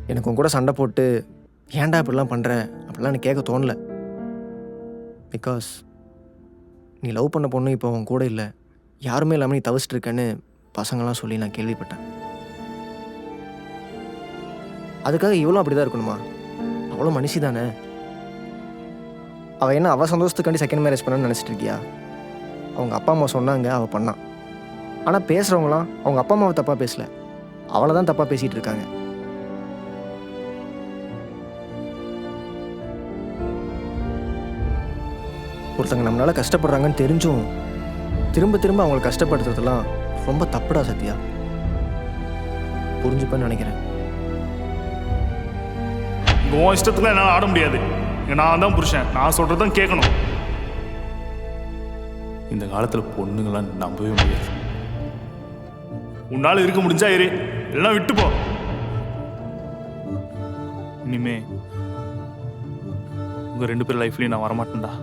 எனக்கு உன் கூட சண்டை போட்டு ஏன்டா இப்படிலாம் பண்ணுற அப்படிலாம் எனக்கு கேட்க தோணல. பிகாஸ் நீ லவ் பண்ண பொண்ணு இப்போ உன் கூட இல்லை, யாருமே இல்லாமல் நீ தவிச்சிட்டு இருக்கேன்னு பசங்களாம் சொல்லி நான் கேள்விப்பட்டேன். அதுக்காக இவ்வளோ அப்படி தான் இருக்கணுமா? அவ்வளோ மனுஷி தானே. அவள் என்ன அவள் சந்தோஷத்துக்காண்டி செகண்ட் மேரேஜ் பண்ணான்னு நினச்சிட்டு இருக்கியா? அவங்க அப்பா அம்மா சொன்னாங்க, அவள் பண்ணான். ஆனால் பேசுகிறவங்களாம் அவங்க அப்பா அம்மாவை தப்பாக பேசல, அவளை தான் தப்பாக பேசிகிட்டு இருக்காங்க. ஒருத்தங்க நம்மளால கஷ்டப்படுறாங்கன்னு தெரிஞ்சும் திரும்ப திரும்ப அவங்களை கஷ்டப்படுத்துறதுலாம் ரொம்ப தப்புடா சத்யா. புரிஞ்சுப்பேன்னு நினைக்கிறேன். உன் இஷ்டத்துக்குலாம் என்னால் ஆட முடியாது. நான் தான் புருஷன், நான் சொல்கிறது தான் கேட்கணும். இந்த காலத்தில் பொண்ணுங்களாம் நம்பவே முடியாது. உன்னால் இருக்க முடிஞ்சா இரு, எல்லாம் விட்டு போ. இனிமே உங்கள் 2 பேர் லைஃப்லேயும் நான் வரமாட்டேன்டா.